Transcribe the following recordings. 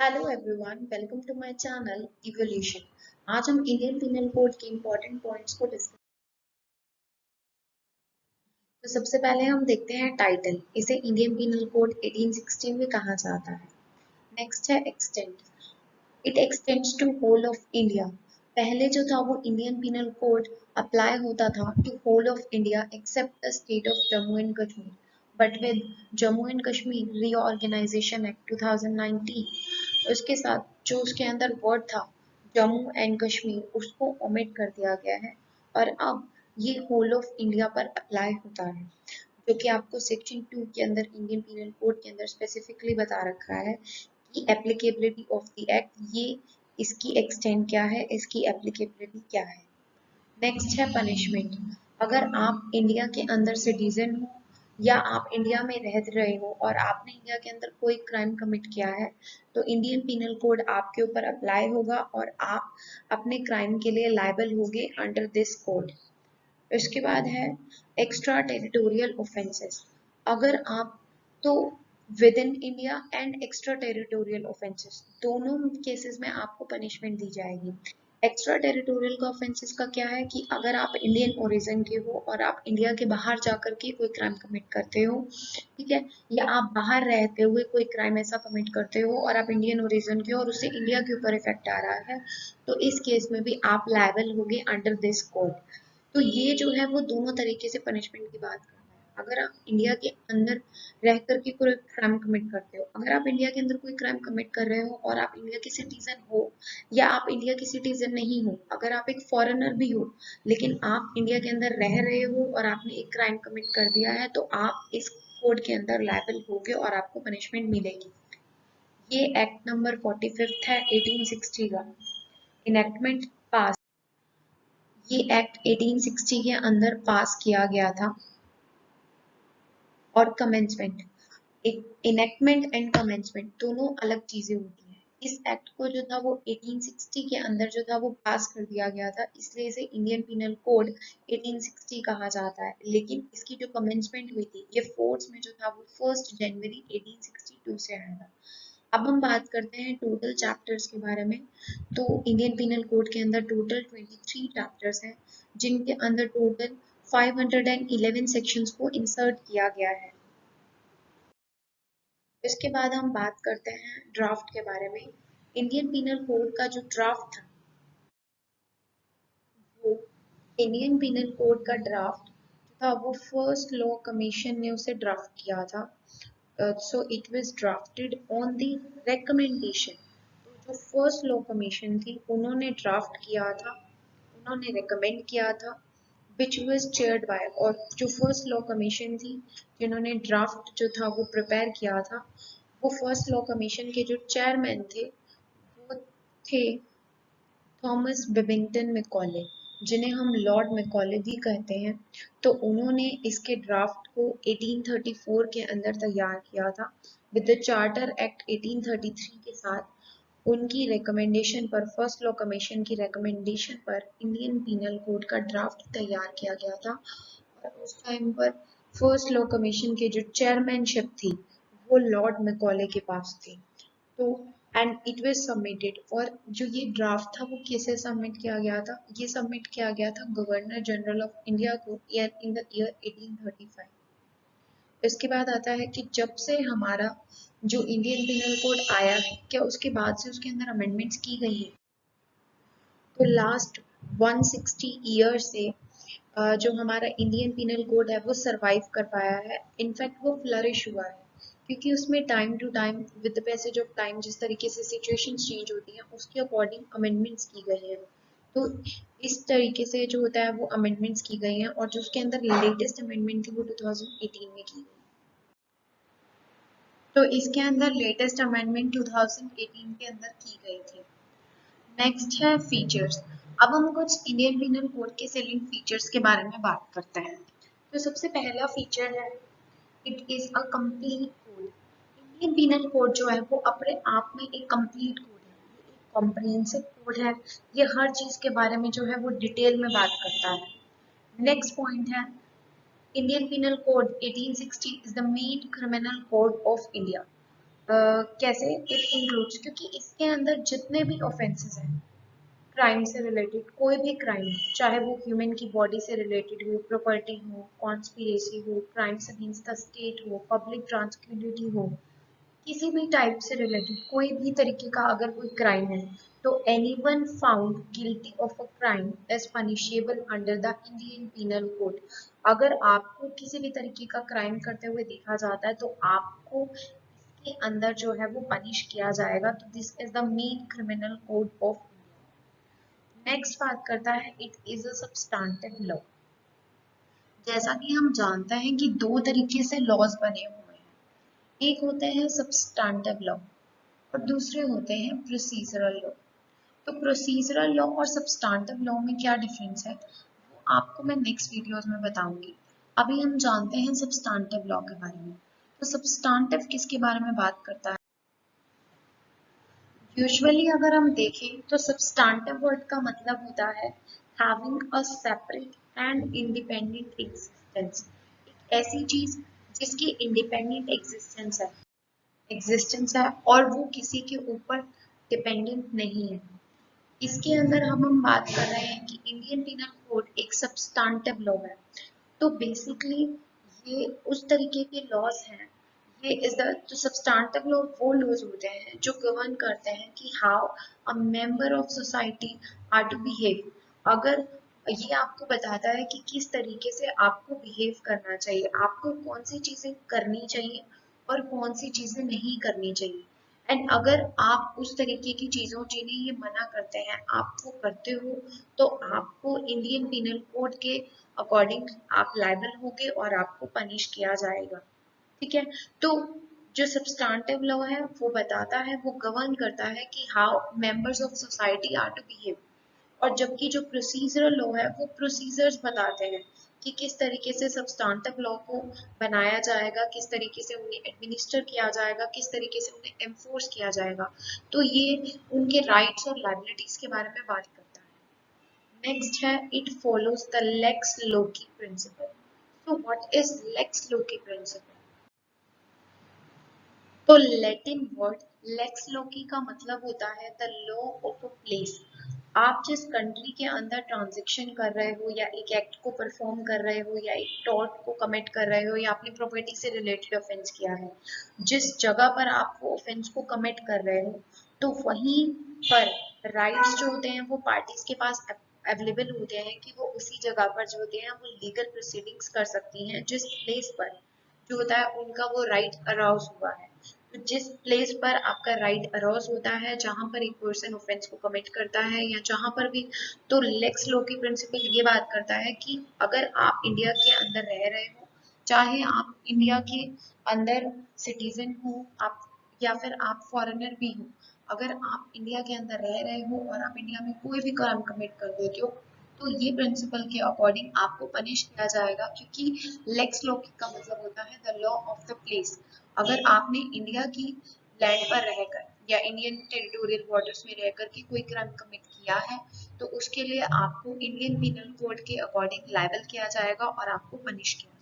Hello everyone, welcome to my channel evolution. आज हम Indian penal code के important points को डिस्कस। तो सबसे पहले हम देखते हैं टाइटल। इसे इंडियन पिनल कोड 1816 भी कहा जाता है। नेक्स्ट है extent. It extends to whole of India. पहले जो था वो इंडियन पिनल कोड अप्लाई होता था to whole of India except the state of Jammu and Kashmir, but with Jammu and Kashmir reorganisation act 2019 उसके साथ जो उसके अंदर वर्ड था जम्मू एंड कश्मीर उसको ओमिट कर दिया गया है और अब ये होल ऑफ इंडिया पर अप्लाई होता है, जो कि आपको सेक्शन 2 के अंदर इंडियन पीनल कोड के अंदर स्पेसिफिकली बता रखा है कि एप्लीकेबिलिटी ऑफ द एक्ट ये इसकी एक्सटेंड क्या है, इसकी एप्लीकेबिलिटी क्या है। नेक्स्ट है पनिशमेंट। अगर आप इंडिया के अंदर सिटीजन हो या आप इंडिया में रह रहे हो और आपने इंडिया के अंदर कोई क्राइम कमिट किया है तो इंडियन पिनल कोड आपके ऊपर अप्लाई होगा और आप अपने क्राइम के लिए लायबल होगे अंडर दिस कोड। इसके बाद है एक्स्ट्रा टेरिटोरियल ऑफेंसेस। अगर आप तो with in India and extra territorial offences दोनों केसेस में आपको पनिशमेंट दी जाएगी। एक्स्ट्रा टेरिटोरियल का ऑफेंसेस का क्या है कि अगर आप इंडियन ओरिजिन के हो और आप इंडिया के बाहर जाकर के कोई क्राइम कमिट करते हो, ठीक है, या आप बाहर रहते हुए कोई क्राइम ऐसा कमिट करते हो और आप इंडियन ओरिजिन के हो और उससे इंडिया के ऊपर इफेक्ट आ रहा है, तो इस केस में भी आप लायबल होगे अंडर दिस कोड। तो ये जो है वो दोनों तरीके से पनिशमेंट की बात करता है। अगर आप इंडिया के अंदर रह करके कोई क्राइम कमिट करते हो, अगर आप इंडिया के अंदर कोई क्राइम कमिट कर रहे हो और आप इंडिया के सिटीजन हो या आप इंडिया के सिटीजन नहीं हो, अगर आप एक फॉरेनर भी हो लेकिन आप इंडिया के अंदर रह रहे हो और आपने एक क्राइम कमिट कर दिया है तो आप इस कोड के अंदर लायबल होगे और आपको पनिशमेंट मिलेगी। ये एक्ट नंबर 45 है 1860 का। इनेक्टमेंट पास। ये एक्ट 1860 के अंदर पास किया गया था। और कमेंसमेंट, इनेक्टमेंट एंड कमेंसमेंट दोनों अलग चीजें होती हैं। इस एक्ट को जो था वो 1860 के अंदर जो था वो पास कर दिया गया था, इसलिए इसे इंडियन पिनल कोड 1860 कहा जाता है। लेकिन इसकी जो कमेंसमेंट हुई थी ये फोर्स में जो था वो 1 जनवरी 1862 से आया था। अब हम बात करते हैं टोटल चैप्टर्स के बारे में। तो इंडियन पिनल कोड के अंदर टोटल 23 चैप्टर्स हैं, जिनके अंदर टोटल 511 सेक्शंस को इंसर्ट किया गया है। इसके बाद हम बात करते हैं ड्राफ्ट के बारे में। इंडियन पिनल कोड का जो ड्राफ्ट था वो इंडियन पिनल कोड का ड्राफ्ट था वो फर्स्ट लॉ कमीशन ने उसे ड्राफ्ट किया था। So it was drafted on the recommendation. तो जो फर्स्ट लॉ कमीशन थी उन्होंने ड्राफ्ट किया था, उन्होंने रिकमेंड किया था, which was chaired by, और जो फर्स्ट लॉ कमीशन थी जिन्होंने ड्राफ्ट जो था वो प्रिपेयर किया था, वो फर्स्ट लॉ कमीशन के जो चेयरमैन थे वो थे थॉमस बेबिंगटन मैकॉले, जिन्हें हम लॉर्ड मैकॉले भी कहते हैं। तो उन्होंने इसके ड्राफ्ट को 1834 के अंदर तैयार किया था विद द चार्टर एक्ट 1833 के साथ। उनकी रिकमेंडेशन पर, फर्स्ट लॉ कमीशन की रिकमेंडेशन पर इंडियन पीनल कोड का ड्राफ्ट तैयार किया गया था। और उस टाइम पर फर्स्ट लॉ कमीशन की जो चेयरमैनशिप थी वो लॉर्ड मैकॉले के पास थी। तो एंड इट वाज सबमिटेड, और जो ये ड्राफ्ट था वो कैसे सबमिट किया गया था, ये सबमिट किया गया था गवर्नर जनरल ऑफ इंडिया को इन द ईयर 1835। इसके बाद आता है कि जब से हमारा जो इंडियन पिनल कोड आया है, क्या उसके बाद से उसके अंदर अमेंडमेंट्स की गई है। तो लास्ट 160 ईयर से जो हमारा इंडियन पिनल कोड है वो सरवाइव कर पाया है। इनफैक्ट वो फ्लरिश हुआ है क्योंकि उसमें time to time with the passage of time जिस तरीके से सिचुएशंस चेंज होती हैं उसके अकॉर्डिंग अमेंडमेंट्स की गई हैं। तो इस तरीके से जो होता है वो अमेंडमेंट्स की गई हैं, और जो उसके अंदर लेटेस्ट अमेंडमेंट थी वो 2018 में की गई। तो इसके अंदर लेटेस्ट अमेंडमेंट 2018 के अंदर की गई थी। नेक्स्ट है फीचर्स। अब हम कुछ इंडियन पिनल कोड के सेलिंग फीचर्स के बारे में बात करते हैं। तो सबसे पहला फीचर है it is a complete code. Indian penal code जो है वो अपने आप में एक कंप्लीट कोड है, एक कॉम्प्रिहेंसिव कोड है। ये हर चीज के बारे में जो है वो डिटेल में बात करता है। नेक्स्ट पॉइंट है Indian penal code 1860 is the main criminal code of India. कैसे इट इंक्लूड्स, क्योंकि इसके अंदर जितने भी ऑफेंसेस हैं क्राइम से रिलेटेड, कोई भी क्राइम, चाहे वो ह्यूमन की बॉडी से रिलेटेड हो, प्रॉपर्टी हो, कॉन्स्पिरेसी हो, क्राइम्स अगेंस्ट द स्टेट हो, पब्लिक ट्रांसक्विलिटी हो, किसी भी टाइप से रिलेटेड कोई भी तरीके का अगर कोई क्राइम है, तो anyone found guilty of a crime is punishable under the Indian penal code. अगर आपको किसी भी तरीके का क्राइम करते हुए देखा जाता है तो आपको इसके अंदर जो है वो पनिश किया जाएगा। तो this is the main criminal code of. Next बात करता है it is a substantive law. जैसा कि हम जानते हैं कि दो तरीके से लॉज बने हुए हैं, एक होते हैं सब्सटैंटिव लॉ और दूसरे होते हैं प्रोसीजरल लॉ। तो प्रोसीजरल लॉ और सब्सटैंटिव लॉ में क्या डिफरेंस है वो आपको मैं नेक्स्ट वीडियोस में बताऊंगी। अभी हम जानते हैं सब्सटैंटिव लॉ के बारे में। तो सब्सटैंटिव किसके बारे में बात करता है? यूजुअली अगर हम देखें तो सब्सटैंटिव वर्ड का मतलब होता है having a separate and independent existence. एक ऐसी चीज जिसकी इंडिपेंडेंट एग्जिस्टेंस है और वो किसी के ऊपर डिपेंडेंट नहीं है। इसके अंदर हम बात कर रहे हैं कि इंडियन पिनल कोड एक सब्सटैंटिव लॉ है। तो बेसिकली ये उस तरीके के लॉज हैं, ये इज द जो सब्सटैंटिव लॉ वो लॉज होते हैं जो गवर्न करते हैं कि how a member of society are to behave. अगर ये आपको बताता है कि किस तरीके से आपको बिहेव करना चाहिए, आपको कौन सी चीजें करनी चाहिए और कौन सी चीजें नहीं करनी चाहिए। एंड अगर आप उस तरीके की चीजों जिन्हें ये मना करते हैं आप वो करते हो, तो आपको इंडियन पिनल कोड के अकॉर्डिंग आप लायबल होगे और आपको पनिश किया जाएगा। ठीक है। तो जो सब्सटैंटिव लॉ है वो बताता है, वो गवर्न करता है कि how members of society are to behave. और जबकि जो प्रोसीजरल लॉ है वो प्रोसीजर्स बताते हैं कि किस तरीके से सब्सटैंटिव लॉ को बनाया जाएगा, किस तरीके से उन्हें एडमिनिस्टर किया जाएगा, किस तरीके से उन्हें एनफोर्स किया जाएगा। तो ये उनके राइट्स और लायबिलिटीज के बारे में बात करता है। नेक्स्ट है it follows the lex loci principle. तो what is lex loci principle? तो लैटिन वर्ड लेक्स लोकी का मतलब होता है the law of a place. आप जिस कंट्री के अंदर ट्रांजेक्शन कर रहे हो या एक एक्ट को परफॉर्म कर रहे हो या एक टॉर्ट को कमिट कर रहे हो या अपनी प्रॉपर्टी से रिलेटेड ऑफेंस किया है, जिस जगह पर आप वो ऑफेंस को कमिट कर रहे हो, तो वहीं पर राइट्स जो होते हैं वो पार्टीज के पास अवेलेबल होते हैं कि वो उसी जगह पर जो होते हैं वो लीगल प्रोसीडिंग्स कर सकती हैं जिस प्लेस पर जो होता है उनका वो राइट अराउज हुआ है। तो जिस प्लेस पर आपका राइट अराउज होता है, जहां पर एक पर्सन ऑफेंस को कमिट करता है या जहां पर भी, तो लेक्स लॉ की प्रिंसिपल ये बात करता है कि अगर आप इंडिया के अंदर रह रहे हो, चाहे आप इंडिया के अंदर सिटीजन हो आप या फिर आप फॉरेनर भी हो, अगर आप इंडिया के अंदर रह रहे हो और आप इंडिया में कोई भी क्राइम कमिट कर देते हो, तो ये प्रिंसिपल के अकॉर्डिंग आपको पनिश किया जाएगा, क्योंकि लेक्स लॉ का मतलब होता है the law of the place. अगर आपने इंडिया की लैंड पर रहकर या इंडियन टेरिटोरियल वाटर्स में रहकर के कोई क्राइम कमिट किया है, तो उसके लिए आपको इंडियन पिनल कोड के अकॉर्डिंग लायबल किया जाएगा और आपको पनिश किया जाएगा।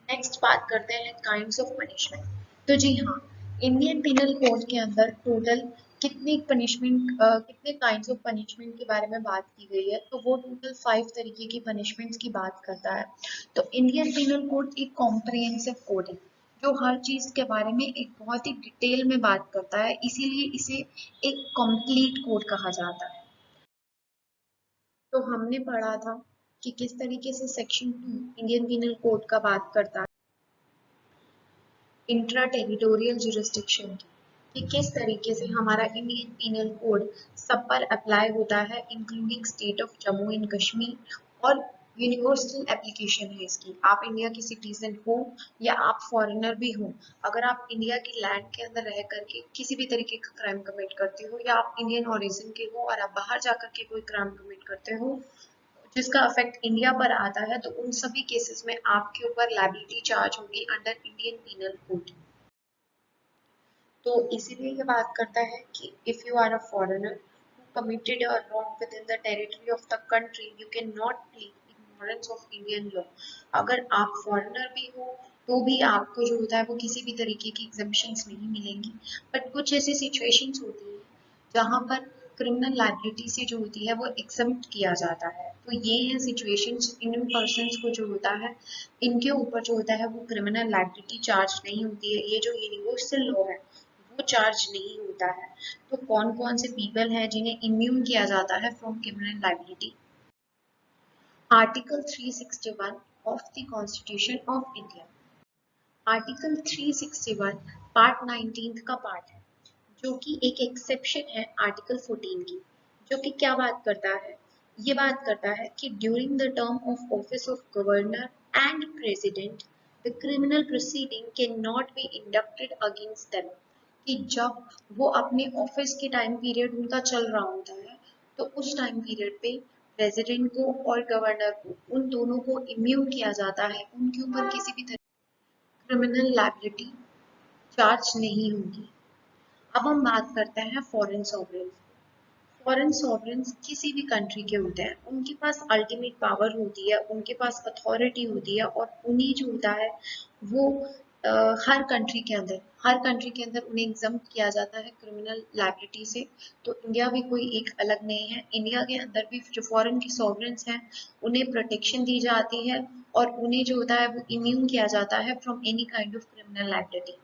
नेक्स्ट बात करते हैं काइंड्स ऑफ पनिशमेंट। तो जी हाँ, इंडियन पिनल कोड के अंदर टोटल कितनी पनिशमेंट, कितने काइंड्स ऑफ पनिशमेंट के बारे में बात की गई है, तो वो टोटल 5 तरीके की पनिशमेंट्स की बात करता है। तो इंडियन पिनल कोड एक कॉम्प्रिहेंसिव कोड है जो हर चीज के बारे में एक बहुत ही डिटेल में बात करता है, इसीलिए इसे एक कंप्लीट कोड कहा जाता है। तो हमने पढ़ा था कि किस तरीके से सेक्शन 2 इंडियन पिनल कोड का बात करता है इंट्रा टेरिटोरियल जुरिस्डिक्शन की, कि किस तरीके से हमारा इंडियन पिनल कोड सब पर अप्लाई होता है including state of Jammu and Kashmir. और यूनिवर्सल एप्लीकेशन है इसकी, आप इंडिया की सिटीजन हो या आप फॉरेनर भी हो, अगर आप इंडिया की लैंड के अंदर रह करके किसी भी तरीके का क्राइम कमिट करते हो या आप इंडियन ओरिजिन के हो और आप बाहर जाकर के कोई क्राइम कमिट करते हो जिसका इफेक्ट इंडिया पर आता है, तो उन सभी केसेस में आपके ऊपर लायबिलिटी चार्ज होगी अंडर इंडियन पिनल कोड। तो इसीलिए ये बात करता है कि if you are a foreigner who committed a wrong within the territory of the country, you cannot plead ignorance of Indian law। अगर आप फॉरेनर भी हो तो भी आपको जो होता है वो किसी भी तरीके की एग्जम्पशंस नहीं मिलेंगी। बट कुछ ऐसी सिचुएशंस होती है जहाँ पर क्रिमिनल लायबिलिटी से जो होती है वो एग्जम्प्ट किया जाता है। तो ये है सिचुएशंस, इन पर्सन्स को जो होता है इनके ऊपर जो होता है वो क्रिमिनल लायबिलिटी चार्ज नहीं होती है। ये जो यूनिवर्सल लॉ है वो चार्ज नहीं होता है। तो कौन कौन से पीपल हैं जिन्हें इम्यून किया जाता है from criminal liability? Article 361 of the constitution of India. Article 361 part 19 का पार्ट है, जो कि एक एक्सेप्शन है आर्टिकल 14 की, जो कि क्या बात करता है? ये बात करता है कि during the term of office of governor and president the criminal proceeding can not be inducted against them. कि जब वो अपने ऑफिस के टाइम पीरियड उनका चल रहा होता है तो उस टाइम पीरियड पे प्रेसिडेंट को और गवर्नर को, उन दोनों को इम्यून किया जाता है, उनके ऊपर किसी भी तरह क्रिमिनल लायबिलिटी चार्ज नहीं होगी। अब हम बात करते हैं फॉरेन सॉवरेन। फॉरेन सॉवरेन्स किसी भी कंट्री के होते हैं, उनके पास अल्टीमेट पावर होती है, उनके पास अथॉरिटी होती है और उन्हें जो होता है वो हर कंट्री के अंदर उन्हें एग्जम्प्ट किया जाता है क्रिमिनल लायबिलिटी से। तो इंडिया भी कोई एक अलग नहीं है। इंडिया के अंदर भी जो फॉरेन के सॉवरेन्स हैं उन्हें प्रोटेक्शन दी जाती है और उन्हें जो होता है वो इम्यून किया जाता है from any kind of criminal liability.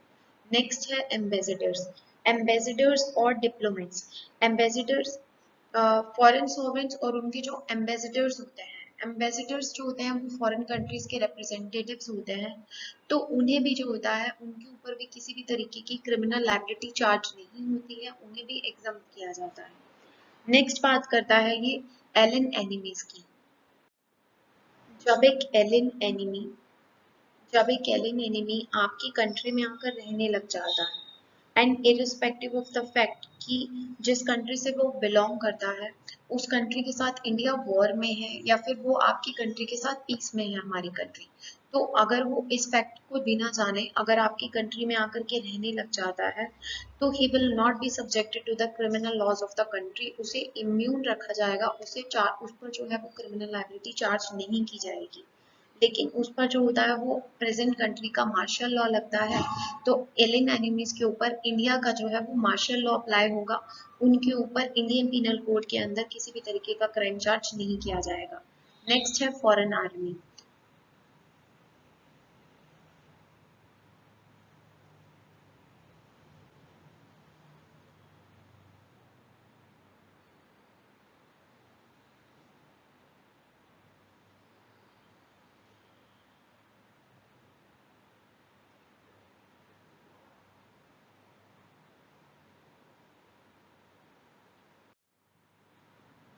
Next है एम्बेसडर्स। एम्बेसडर्स और डिप्लोमेट्स। एम्बेसडर्स फॉरेन सॉवरेन्स और उनके जो एम्बेसडर्स होते हैं, एम्बेसडर्स जो होते हैं वो फॉरेन कंट्रीज के रिप्रेजेंटेटिव्स होते हैं। तो उन्हें भी जो होता है उनके ऊपर भी किसी भी तरीके की क्रिमिनल लायबिलिटी चार्ज नहीं होती है, उन्हें भी एग्जम्प्ट किया जाता है। नेक्स्ट बात करता है ये एलियन एनिमीज की। जब एक एलियन एनिमी जब एक एलियन एनिमी आपकी कंट्री में आकर रहने लग जाता है and irrespective of the fact कि जिस कंट्री से वो बिलोंग करता है उस कंट्री के साथ इंडिया वॉर में है या फिर वो आपकी कंट्री के साथ पीस में है, हमारी कंट्री, तो अगर वो इस फैक्ट को बिना जाने अगर आपकी कंट्री में आकर के रहने लग जाता है तो he will not be subjected to the criminal laws of the country. उसे इम्यून रखा जाएगा, उस पर जो है वो क्रिमिनल लायबिलिटी चार्ज नहीं की जाएगी। लेकिन उस पर जो होता है वो प्रेजेंट कंट्री का मार्शल लॉ लगता है। तो एलियन एनिमीज के ऊपर इंडिया का जो है वो मार्शल लॉ अप्लाई होगा, उनके ऊपर इंडियन पीनल कोड के अंदर किसी भी तरीके का क्राइम चार्ज नहीं किया जाएगा। नेक्स्ट है foreign army.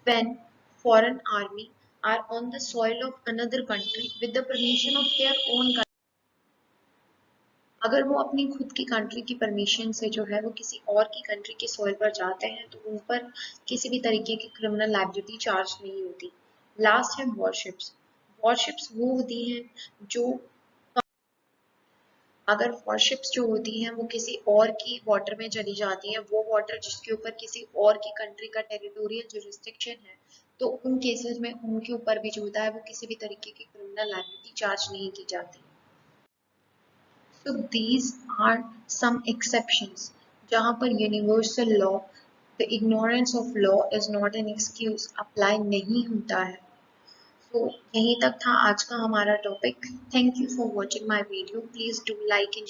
When foreign army are on the soil of another country with the permission of their own country, अगर वो अपनी खुद की कंट्री की परमिशन से जो है वो किसी और की कंट्री के सॉइल पर जाते हैं तो उन पर किसी भी तरीके की क्रिमिनल लायबिलिटी चार्ज नहीं होती। लास्ट है वॉरशिप्स। वॉरशिप्स वो होती हैं जो, अगर वॉरशिप्स जो होती हैं वो किसी और की वाटर में चली जाती हैं, वो वाटर जिसके ऊपर किसी और की कंट्री का टेरिटोरियल जुरिस्डिक्शन है, तो उन केसेस में उनके ऊपर भी जो होता है वो किसी भी तरीके की क्रिमिनल लायबिलिटी चार्ज नहीं की जाती। So these are some exceptions जहाँ पर universal law, the ignorance of law is not an excuse apply नहीं होता है। तो यहीं तक था आज का हमारा topic. Thank you for watching my video. Please do like and